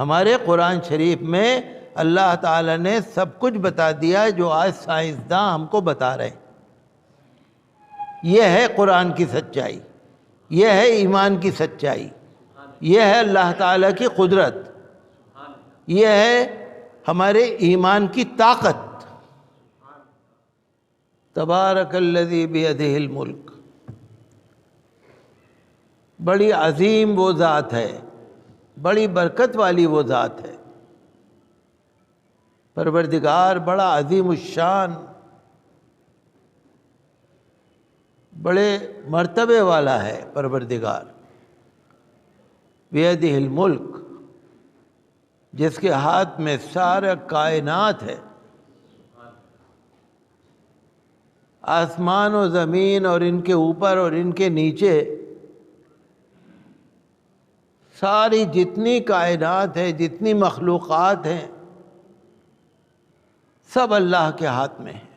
ہمارے قرآن شریف میں اللہ تعالیٰ نے سب کچھ بتا دیا جو آج سائنسداں ہم کو بتا رہے ہیں۔ یہ ہے قرآن کی سچائی، یہ ہے ایمان کی سچائی، یہ ہے اللہ تعالیٰ کی قدرت، یہ ہے ہمارے ایمان کی طاقت۔ تبارک الذی بیدہ الملک، بڑی عظیم وہ ذات ہے، بڑی برکت والی وہ ذات ہے۔ پروردگار بڑا عظیم الشان، بڑے مرتبے والا ہے پروردگار۔ بیدہ الملک، جس کے ہاتھ میں سارا کائنات ہے، آسمان و زمین اور ان کے اوپر اور ان کے نیچے ساری جتنی کائنات ہے، جتنی مخلوقات ہیں، سب اللہ کے ہاتھ میں ہے،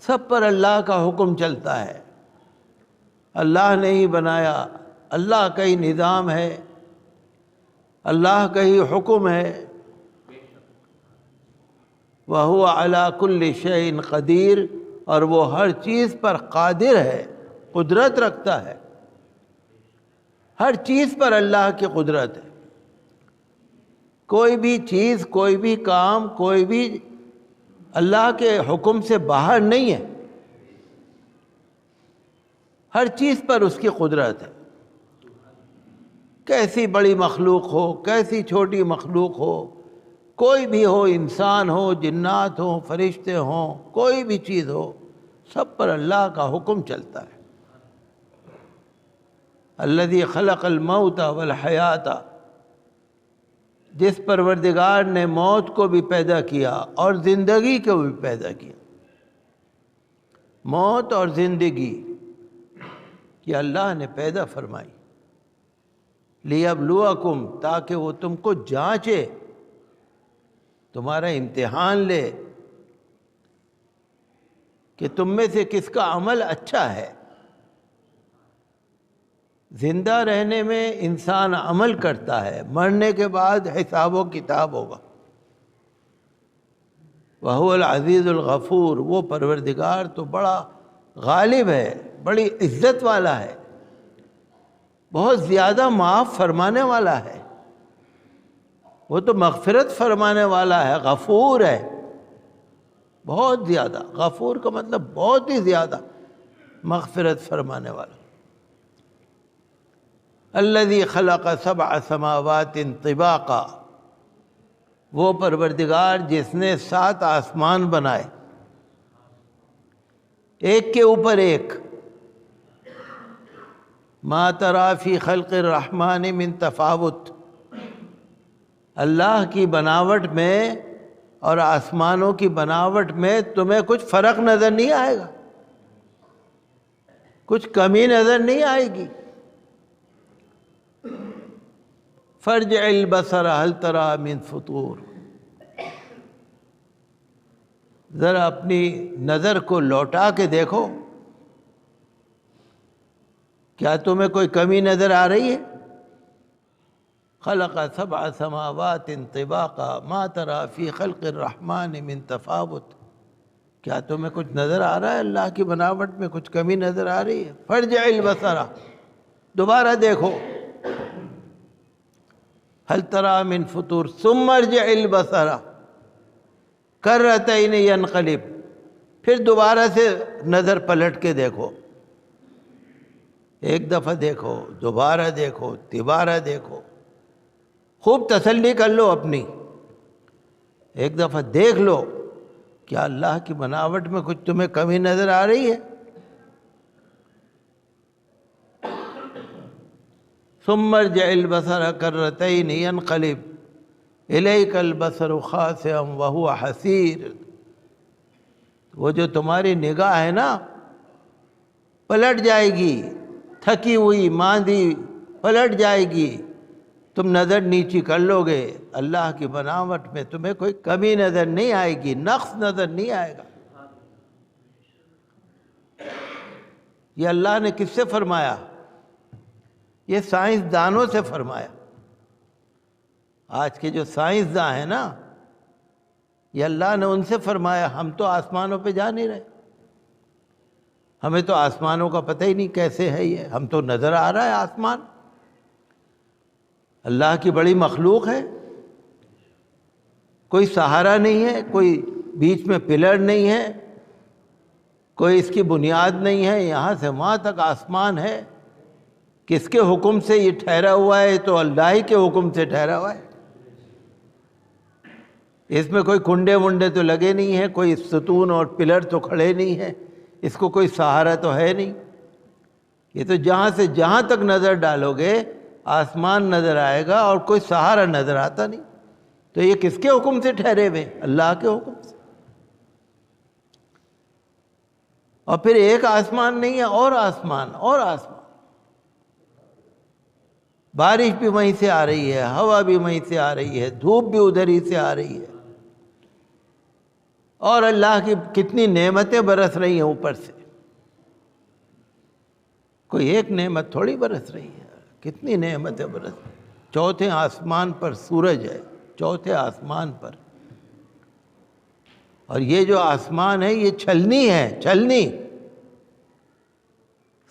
سب پر اللہ کا حکم چلتا ہے۔ اللہ نے ہی بنایا، اللہ کا ہی نظام ہے، اللہ کا ہی حکم ہے۔ وَهُوَ عَلَى كُلِّ شَيْءٍ قدیر، اور وہ ہر چیز پر قادر ہے، قدرت رکھتا ہے۔ ہر چیز پر اللہ کی قدرت ہے۔ کوئی بھی چیز، کوئی بھی کام، کوئی بھی اللہ کے حکم سے باہر نہیں ہے، ہر چیز پر اس کی قدرت ہے۔ کیسی بڑی مخلوق ہو، کیسی چھوٹی مخلوق ہو، کوئی بھی ہو، انسان ہو، جنات ہوں، فرشتے ہوں، کوئی بھی چیز ہو، سب پر اللہ کا حکم چلتا ہے۔ الذی خلق الموت والحیات، جس پروردگار نے موت کو بھی پیدا کیا اور زندگی کو بھی پیدا کیا۔ موت اور زندگی یہ اللہ نے پیدا فرمائی، لیبلوکم، تاکہ وہ تم کو جانچے، تمہارا امتحان لے کہ تم میں سے کس کا عمل اچھا ہے۔ زندہ رہنے میں انسان عمل کرتا ہے، مرنے کے بعد حساب و کتاب ہوگا۔ وَهُوَ الْعَزِيزُ الْغَفُورُ، وہ پروردگار تو بڑا غالب ہے، بڑی عزت والا ہے، بہت زیادہ معاف فرمانے والا ہے۔ وہ تو مغفرت فرمانے والا ہے، غفور ہے، بہت زیادہ۔ غفور کا مطلب بہت ہی زیادہ مغفرت فرمانے والا۔ الذی خلق سبع سماوات طباقا، وہ پروردگار جس نے 7 آسمان بنائے، ایک کے اوپر ایک۔ ما تری فی خلق الرحمن من تفاوت، اللہ کی بناوٹ میں اور آسمانوں کی بناوٹ میں تمہیں کچھ فرق نظر نہیں آئے گا، کچھ کمی نظر نہیں آئے گی۔ فارجع البصر هل تری من فطور، ذرا اپنی نظر کو لوٹا کے دیکھو، کیا تمہیں کوئی کمی نظر آ رہی ہے؟ خلق سبع سماوات طباقا ما تری فی خلق الرحمن من تفاوت، کیا تمہیں کچھ نظر آ رہا ہے اللہ کی بناوٹ میں کچھ کمی نظر آ رہی ہے؟ فارجع البصر، دوبارہ دیکھو، هل تری من فطور ثم ارجع البصر کرتین ینقلب، پھر دوبارہ سے نظر پلٹ کے دیکھو، ایک دفعہ دیکھو، دوبارہ دیکھو، تیبارہ دیکھو، خوب تسلی کر لو اپنی، ایک دفعہ دیکھ لو کیا اللہ کی بناوٹ میں کچھ تمہیں کمی نظر آ رہی ہے؟ ثم ارجع البصر کرتین ینقلب الیک البصر خاسئا وہو حسیر، وہ جو تمہاری نگاہ ہے نا پلٹ جائے گی، تھکی ہوئی ماندی پلٹ جائے گی، تم نظر نیچی کر لو گے، اللہ کی بناوٹ میں تمہیں کوئی کمی نظر نہیں آئے گی، نقص نظر نہیں آئے گا۔ یہ اللہ نے کس سے فرمایا؟ یہ سائنسدانوں سے فرمایا۔ آج کے جو سائنسداں ہیں نا، یہ اللہ نے ان سے فرمایا ہم تو آسمانوں پہ جا نہیں رہے، ہمیں تو آسمانوں کا پتہ ہی نہیں کیسے ہے یہ، ہم تو نظر آ رہا ہے آسمان، اللہ کی بڑی مخلوق ہے، کوئی سہارا نہیں ہے، کوئی بیچ میں پلر نہیں ہے، کوئی اس کی بنیاد نہیں ہے، یہاں سے وہاں تک آسمان ہے، کس کے حکم سے یہ ٹھہرا ہوا ہے؟ تو اللہ ہی کے حکم سے ٹھہرا ہوا ہے، اس میں کوئی کنڈے ونڈے تو لگے نہیں ہیں، کوئی ستون اور پلر تو کھڑے نہیں ہیں، اس کو کوئی سہارا تو ہے نہیں، یہ تو جہاں سے جہاں تک نظر ڈالو گے آسمان نظر آئے گا اور کوئی سہارا نظر آتا نہیں، تو یہ کس کے حکم سے ٹھہرے ہوئے؟ اللہ کے حکم سے۔ اور پھر ایک آسمان نہیں ہے، اور آسمان اور آسمان، بارش بھی وہیں سے آ رہی ہے، ہوا بھی وہیں سے آ رہی ہے، دھوپ بھی ادھر ہی سے آ رہی ہے، اور اللہ کی کتنی نعمتیں برس رہی ہیں اوپر سے، کوئی ایک نعمت تھوڑی برس رہی ہے، کتنی نعمتیں برس رہی ہیں۔ چوتھے آسمان پر سورج ہے، چوتھے آسمان پر، اور یہ جو آسمان ہے یہ چھلنی ہے، چھلنی،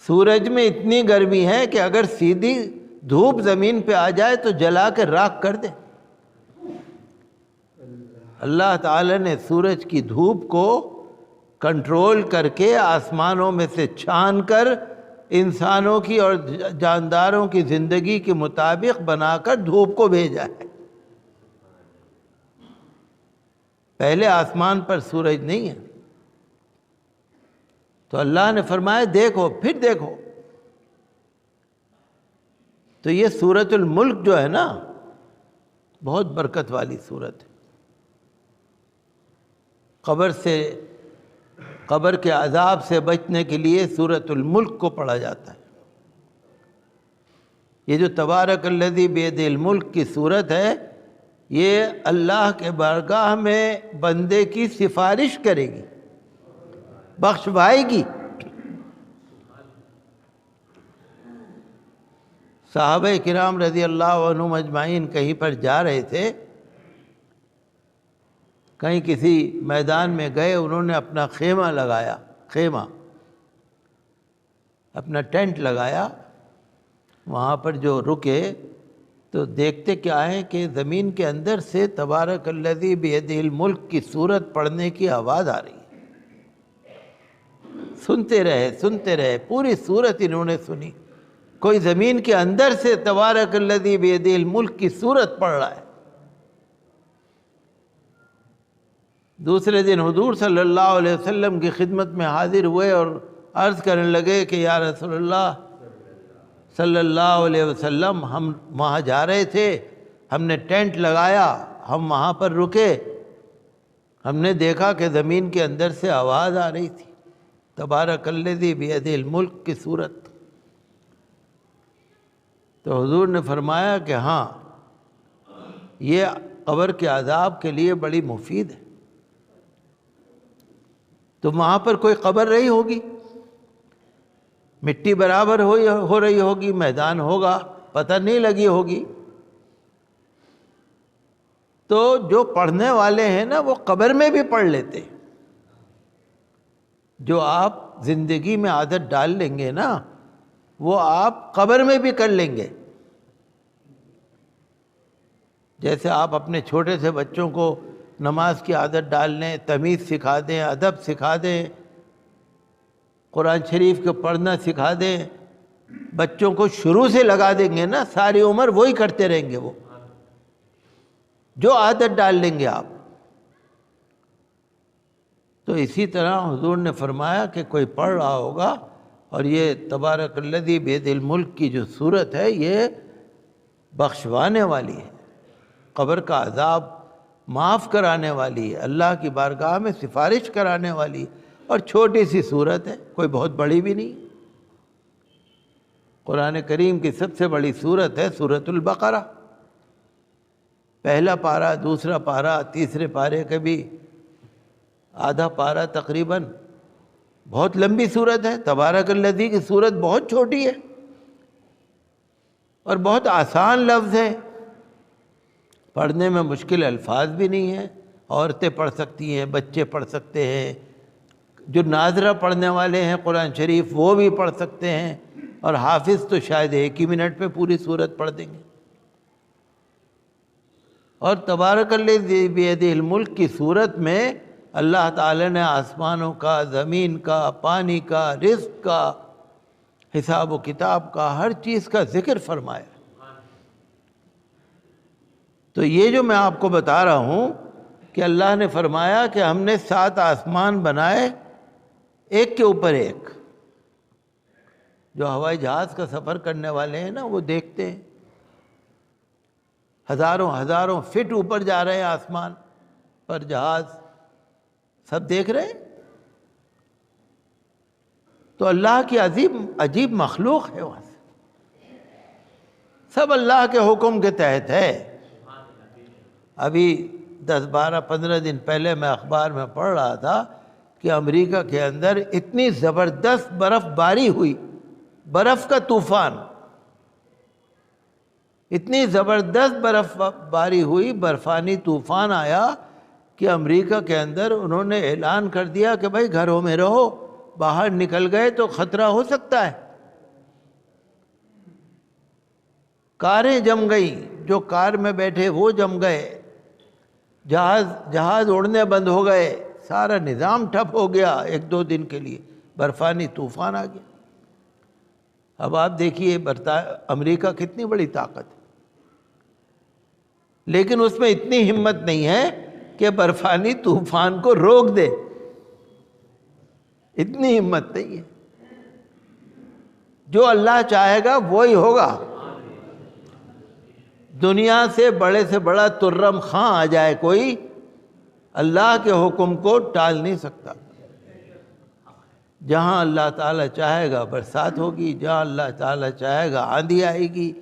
سورج میں اتنی گرمی ہے کہ اگر سیدھی دھوپ زمین پہ آ جائے تو جلا کے راکھ کر دے۔ اللہ تعالی نے سورج کی دھوپ کو کنٹرول کر کے آسمانوں میں سے چھان کر انسانوں کی اور جانداروں کی زندگی کے مطابق بنا کر دھوپ کو بھیجا ہے۔ پہلے آسمان پر سورج نہیں ہے، تو اللہ نے فرمایا دیکھو، پھر دیکھو۔ تو یہ سورۃ الملک جو ہے نا، بہت برکت والی سورت ہے۔ قبر کے عذاب سے بچنے کے لیے سورۃ الملک کو پڑھا جاتا ہے۔ یہ جو تبارک الذی بیدہ الملک کی صورت ہے، یہ اللہ کے بارگاہ میں بندے کی سفارش کرے گی، بخشوائے گی۔ صحابہ کرام رضی اللہ عنہم اجمعین کہیں پر جا رہے تھے، کہیں کسی میدان میں گئے، انہوں نے اپنا خیمہ لگایا، اپنا ٹینٹ لگایا، وہاں پر جو رکے تو دیکھتے کیا ہے کہ زمین کے اندر سے تبارک الذی بیدہ الملک کی سورت پڑھنے کی آواز آ رہی ہے۔ سنتے رہے، پوری سورت انہوں نے سنی، کوئی زمین کے اندر سے تبارک الذی بیدہ الملک کی سورت پڑھ رہا ہے۔ دوسرے دن حضور صلی اللہ علیہ وسلم کی خدمت میں حاضر ہوئے اور عرض کرنے لگے کہ یا رسول اللہ صلی اللہ علیہ وسلم، ہم وہاں جا رہے تھے، ہم نے ٹینٹ لگایا، ہم وہاں پر رکے، ہم نے دیکھا کہ زمین کے اندر سے آواز آ رہی تھی، تبارک الذی بیدہ الملک کی صورت۔ تو حضور نے فرمایا کہ ہاں، یہ قبر کے عذاب کے لیے بڑی مفید ہے۔ تو وہاں پر کوئی قبر رہی ہوگی، مٹی برابر ہو رہی ہوگی، میدان ہوگا، پتہ نہیں لگی ہوگی، تو جو پڑھنے والے ہیں نا وہ قبر میں بھی پڑھ لیتے۔ جو آپ زندگی میں عادت ڈال لیں گے نا، وہ آپ قبر میں بھی کر لیں گے۔ جیسے آپ اپنے چھوٹے سے بچوں کو نماز کی عادت ڈال لیں، تمیز سکھا دیں، ادب سکھا دیں، قرآن شریف کو پڑھنا سکھا دیں، بچوں کو شروع سے لگا دیں گے نا، ساری عمر وہی کرتے رہیں گے، وہ جو عادت ڈال لیں گے آپ۔ تو اسی طرح حضور نے فرمایا کہ کوئی پڑھ رہا ہوگا، اور یہ تبارک الذی بیدہ الملک کی جو صورت ہے یہ بخشوانے والی ہے، قبر کا عذاب معاف کرانے والی ہے، اللہ کی بارگاہ میں سفارش کرانے والی، اور چھوٹی سی صورت ہے، کوئی بہت بڑی بھی نہیں۔ قرآن کریم کی سب سے بڑی صورت ہے سورۃ البقرہ، پہلا پارہ، دوسرا پارہ، تیسرے پارے کا بھی آدھا پارہ تقریباً، بہت لمبی صورت ہے۔ تبارک الذی کی صورت بہت چھوٹی ہے اور بہت آسان لفظ ہے، پڑھنے میں مشکل الفاظ بھی نہیں ہیں، عورتیں پڑھ سکتی ہیں، بچے پڑھ سکتے ہیں، جو ناظرہ پڑھنے والے ہیں قرآن شریف وہ بھی پڑھ سکتے ہیں، اور حافظ تو شاید 1 ہی منٹ پہ پوری سورت پڑھ دیں گے۔ اور تبارک الذی بیدہ الملک کی سورت میں اللہ تعالی نے آسمانوں کا، زمین کا، پانی کا، رزق کا، حساب و کتاب کا، ہر چیز کا ذکر فرمایا۔ تو یہ جو میں آپ کو بتا رہا ہوں کہ اللہ نے فرمایا کہ ہم نے 7 آسمان بنائے ایک کے اوپر ایک۔ جو ہوائی جہاز کا سفر کرنے والے ہیں نا وہ دیکھتے ہیں، ہزاروں فٹ اوپر جا رہے ہیں آسمان پر جہاز، سب دیکھ رہے ہیں۔ تو اللہ کی عجیب مخلوق ہے وہاں سے، سب اللہ کے حکم کے تحت ہے۔ ابھی 10-12-15 دن پہلے میں اخبار میں پڑھ رہا تھا کہ امریکہ کے اندر اتنی زبردست برف باری ہوئی، برف کا طوفان، اتنی زبردست برف باری ہوئی، برفانی طوفان آیا کہ امریکہ کے اندر انہوں نے اعلان کر دیا کہ بھائی گھروں میں رہو، باہر نکل گئے تو خطرہ ہو سکتا ہے۔ کاریں جم گئیں، جو کار میں بیٹھے وہ جم گئے، جہاز اڑنے بند ہو گئے، سارا نظام ٹھپ ہو گیا 1-2 دن کے لیے، برفانی طوفان آ گیا۔ اب آپ دیکھیے امریکہ کتنی بڑی طاقت ہے، لیکن اس میں اتنی ہمت نہیں ہے کہ برفانی طوفان کو روک دے، اتنی ہمت نہیں ہے۔ جو اللہ چاہے گا وہی ہوگا۔ دنیا سے بڑا ترم خاں آ جائے کوئی، اللہ کے حکم کو ٹال نہیں سکتا۔ جہاں اللہ تعالیٰ چاہے گا برسات ہوگی، جہاں اللہ تعالیٰ چاہے گا آندھی آئے گی،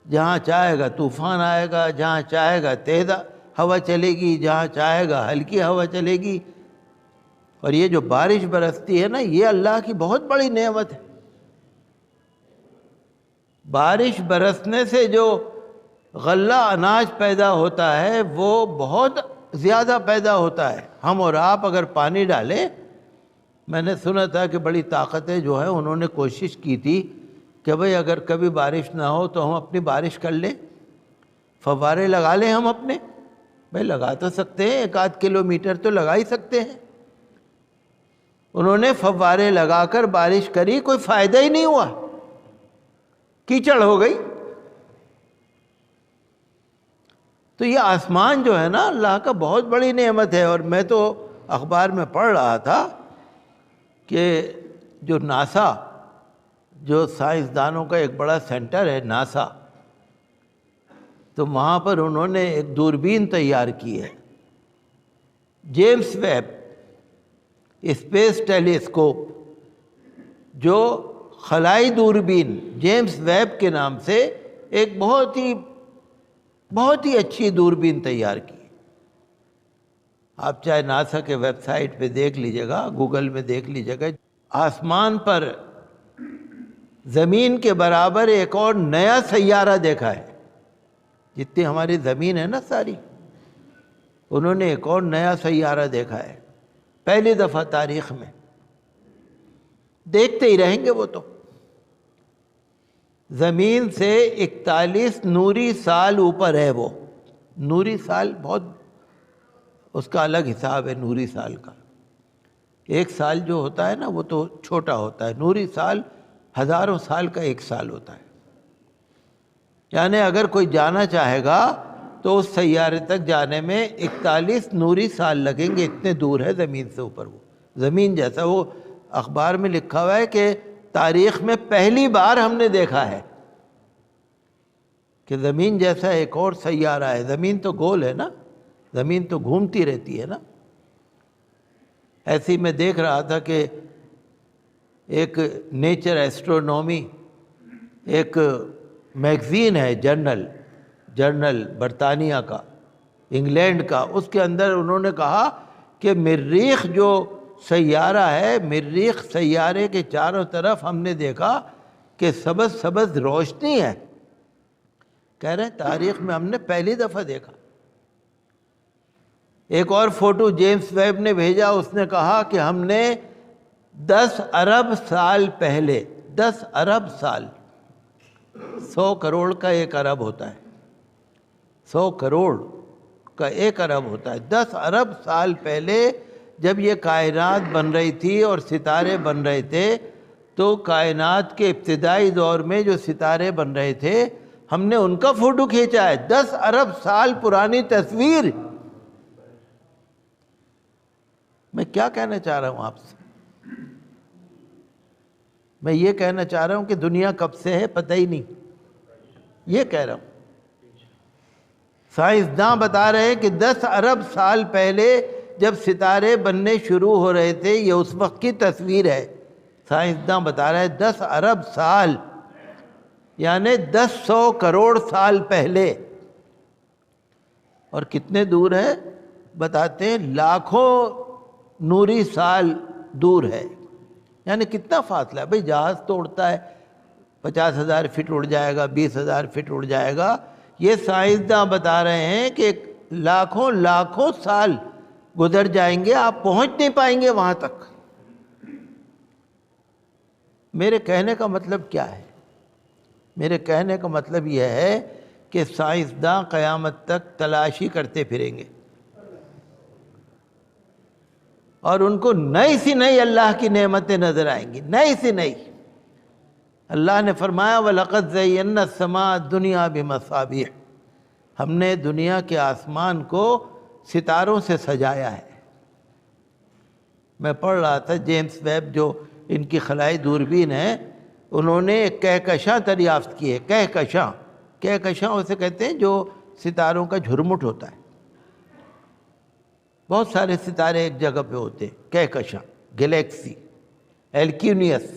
جہاں چاہے گا طوفان آئے گا، جہاں چاہے گا تیز ہوا چلے گی، جہاں چاہے گا ہلکی ہوا چلے گی۔ اور یہ جو بارش برستی ہے نا، یہ اللہ کی بہت بڑی نعمت ہے۔ بارش برسنے سے جو غلہ اناج پیدا ہوتا ہے وہ بہت زیادہ پیدا ہوتا ہے۔ ہم اور آپ اگر پانی ڈالیں، میں نے سنا تھا کہ بڑی طاقتیں جو ہیں انہوں نے کوشش کی تھی کہ بھئی اگر کبھی بارش نہ ہو تو ہم اپنی بارش کر لیں، فوارے لگا لیں ہم اپنے۔ بھئی لگا تو سکتے ہیں، 1-8 کلومیٹر تو لگا ہی سکتے ہیں۔ انہوں نے فوارے لگا کر بارش کری، کوئی فائدہ ہی نہیں ہوا، کیچڑ ہو گئی۔ تو یہ آسمان جو ہے نا اللہ کا بہت بڑی نعمت ہے۔ اور میں تو اخبار میں پڑھ رہا تھا کہ جو ناسا، جو سائنسدانوں کا ایک بڑا سینٹر ہے ناسا، تو وہاں پر انہوں نے ایک دوربین تیار کی ہے، جیمس ویب اسپیس ٹیلیسکوپ، جو خلائی دوربین جیمس ویب کے نام سے ایک بہت ہی اچھی دوربین تیار کی۔ آپ چاہے ناسا کے ویب سائٹ پہ دیکھ لیجئے گا، گوگل میں دیکھ لیجئے گا، آسمان پر زمین کے برابر ایک اور نیا سیارہ دیکھا ہے۔ جتنی ہماری زمین ہے نا ساری، انہوں نے ایک اور نیا سیارہ دیکھا ہے، پہلی دفعہ تاریخ میں۔ دیکھتے ہی رہیں گے وہ تو۔ زمین سے 41 نوری سال اوپر ہے وہ۔ نوری سال بہت، اس کا الگ حساب ہے نوری سال کا۔ 1 سال جو ہوتا ہے نا وہ تو چھوٹا ہوتا ہے، نوری سال ہزاروں سال کا 1 سال ہوتا ہے۔ یعنی اگر کوئی جانا چاہے گا تو اس سیارے تک جانے میں 41 نوری سال لگیں گے، اتنے دور ہے زمین سے اوپر وہ۔ زمین جیسا، وہ اخبار میں لکھا ہوا ہے کہ تاریخ میں پہلی بار ہم نے دیکھا ہے کہ زمین جیسا ایک اور سیارہ ہے۔ زمین تو گول ہے نا، زمین تو گھومتی رہتی ہے نا۔ ایسے ہی میں دیکھ رہا تھا کہ ایک نیچر ایسٹرونومی ایک میگزین ہے، جرنل برطانیہ کا، انگلینڈ کا، اس کے اندر انہوں نے کہا کہ مریخ جو سیارہ ہے، مریخ سیارے کے چاروں طرف ہم نے دیکھا کہ سبز سبز روشنی ہے، کہہ رہے ہیں تاریخ میں ہم نے پہلی دفعہ دیکھا۔ ایک اور فوٹو جیمز ویب نے بھیجا، اس نے کہا کہ ہم نے 10 ارب سال پہلے، 10 ارب سال، 100 کروڑ کا 1 ارب ہوتا ہے، 100 کروڑ کا 1 ارب ہوتا ہے، 10 ارب سال پہلے جب یہ کائنات بن رہی تھی اور ستارے بن رہے تھے، تو کائنات کے ابتدائی دور میں جو ستارے بن رہے تھے ہم نے ان کا فوٹو کھینچا ہے، 10 ارب سال پرانی تصویر۔ میں کیا کہنا چاہ رہا ہوں آپ سے؟ میں یہ کہنا چاہ رہا ہوں کہ دنیا کب سے ہے پتہ ہی نہیں، یہ کہہ رہا ہوں۔ سائنسداں بتا رہے ہیں کہ 10 ارب سال پہلے جب ستارے بننے شروع ہو رہے تھے، یہ اس وقت کی تصویر ہے۔ سائنسداں بتا رہے ہیں 10 ارب سال یعنی 100 کروڑ سال پہلے۔ اور کتنے دور ہے بتاتے ہیں، لاکھوں نوری سال دور ہے۔ یعنی کتنا فاصلہ ہے بھئی، جہاز تو اڑتا ہے 50,000 فٹ اڑ جائے گا، 20,000 فٹ اڑ جائے گا، یہ سائنسداں بتا رہے ہیں کہ لاکھوں سال گزر جائیں گے، آپ پہنچ نہیں پائیں گے وہاں تک۔ میرے کہنے کا مطلب کیا ہے؟ میرے کہنے کا مطلب یہ ہے کہ سائنسداں قیامت تک تلاشی کرتے پھریں گے، اور ان کو نئی سی نئی اللہ کی نعمتیں نظر آئیں گی، نئی سی نئی۔ اللہ نے فرمایا وَلَقَدْ زَيَّنَّا السَّمَاءَ الدُّنْيَا بِمَصَابِيحَ، ہم نے دنیا کے آسمان کو ستاروں سے سجایا ہے۔ میں پڑھ رہا تھا جیمز ویب جو ان کی خلائی دوربین ہے، انہوں نے ایک کہکشاں دریافت کی ہے۔ کہکشاں اسے کہتے ہیں جو ستاروں کا جھرمٹ ہوتا ہے، بہت سارے ستارے ایک جگہ پہ ہوتے ہیں، کہکشاں، گلیکسی، ایلکیونیس۔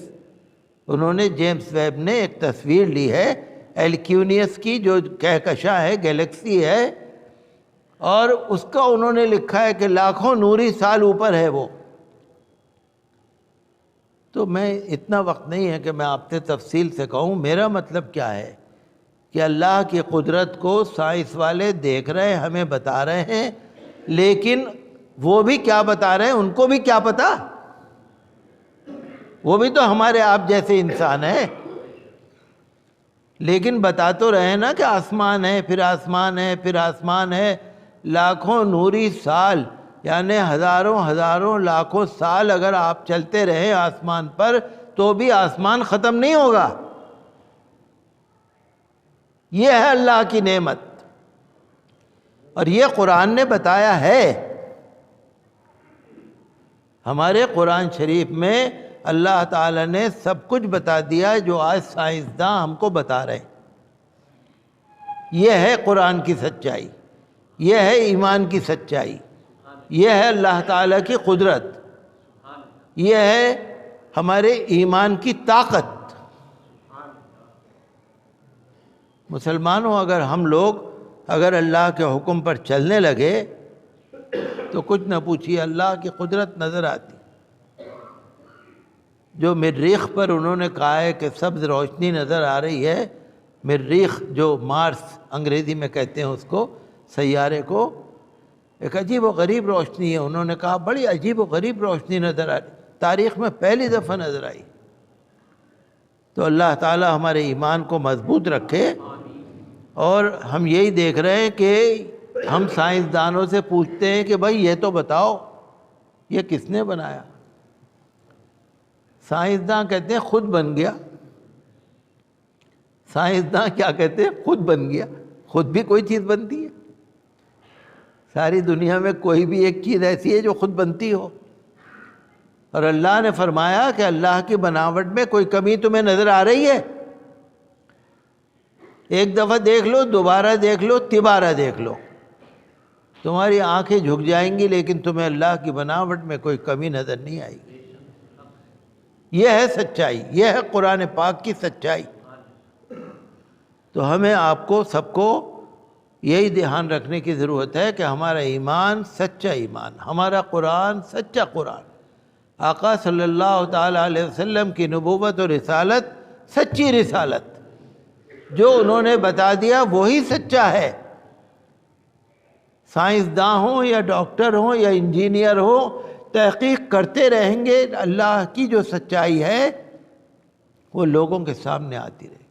انہوں نے جیمز ویب نے ایک تصویر لی ہے ایلکیونیس کی، جو کہکشاں ہے، گلیکسی ہے، اور اس کا انہوں نے لکھا ہے کہ لاکھوں نوری سال اوپر ہے وہ۔ تو میں اتنا وقت نہیں ہے کہ میں آپ سے تفصیل سے کہوں، میرا مطلب کیا ہے کہ اللہ کی قدرت کو سائنس والے دیکھ رہے ہیں، ہمیں بتا رہے ہیں، لیکن وہ بھی کیا بتا رہے ہیں، ان کو بھی کیا پتا، وہ بھی تو ہمارے آپ جیسے انسان ہیں، لیکن بتا تو رہے نا کہ آسمان ہے، پھر آسمان ہے، پھر آسمان ہے۔ لاکھوں نوری سال یعنی ہزاروں لاکھوں سال اگر آپ چلتے رہے آسمان پر تو بھی آسمان ختم نہیں ہوگا۔ یہ ہے اللہ کی نعمت، اور یہ قرآن نے بتایا ہے۔ ہمارے قرآن شریف میں اللہ تعالیٰ نے سب کچھ بتا دیا جو آج سائنسداں ہم کو بتا رہے ہیں۔ یہ ہے قرآن کی سچائی، یہ ہے ایمان کی سچائی، یہ ہے اللہ تعالیٰ کی قدرت، یہ ہے ہمارے ایمان کی طاقت۔ مسلمانوں، اگر ہم لوگ اگر اللہ کے حکم پر چلنے لگے تو کچھ نہ پوچھیے، اللہ کی قدرت نظر آتی۔ جو مریخ پر انہوں نے کہا ہے کہ سبز روشنی نظر آ رہی ہے، مریخ جو مارس انگریزی میں کہتے ہیں اس کو، سیارے کو، ایک عجیب و غریب روشنی ہے، انہوں نے کہا بڑی عجیب و غریب روشنی نظر آ رہی، تاریخ میں پہلی دفعہ نظر آئی۔ تو اللہ تعالی ہمارے ایمان کو مضبوط رکھے، اور ہم یہی دیکھ رہے ہیں کہ ہم سائنسدانوں سے پوچھتے ہیں کہ بھائی یہ تو بتاؤ یہ کس نے بنایا؟ سائنسداں کہتے ہیں خود بن گیا۔ سائنسداں کیا کہتے ہیں؟ خود بن گیا۔ خود بھی کوئی چیز بنتی ہے؟ ساری دنیا میں کوئی بھی ایک چیز ایسی ہے جو خود بنتی ہو؟ اور اللہ نے فرمایا کہ اللہ کی بناوٹ میں کوئی کمی تمہیں نظر آ رہی ہے؟ ایک دفعہ دیکھ لو، دوبارہ دیکھ لو، تیبارہ دیکھ لو، تمہاری آنکھیں جھک جائیں گی، لیکن تمہیں اللہ کی بناوٹ میں کوئی کمی نظر نہیں آئے گی۔ یہ ہے سچائی، یہ ہے قرآن پاک کی سچائی۔ تو ہمیں آپ کو سب کو یہی دھیان رکھنے کی ضرورت ہے کہ ہمارا ایمان سچا ایمان، ہمارا قرآن سچا قرآن، آقا صلی اللہ تعالیٰ علیہ وسلم کی نبوت اور رسالت سچی رسالت، جو انہوں نے بتا دیا وہی سچا ہے. سائنسداں ہوں یا ڈاکٹر ہوں یا انجینئر ہوں، تحقیق کرتے رہیں گے، اللہ کی جو سچائی ہے وہ لوگوں کے سامنے آتی رہے.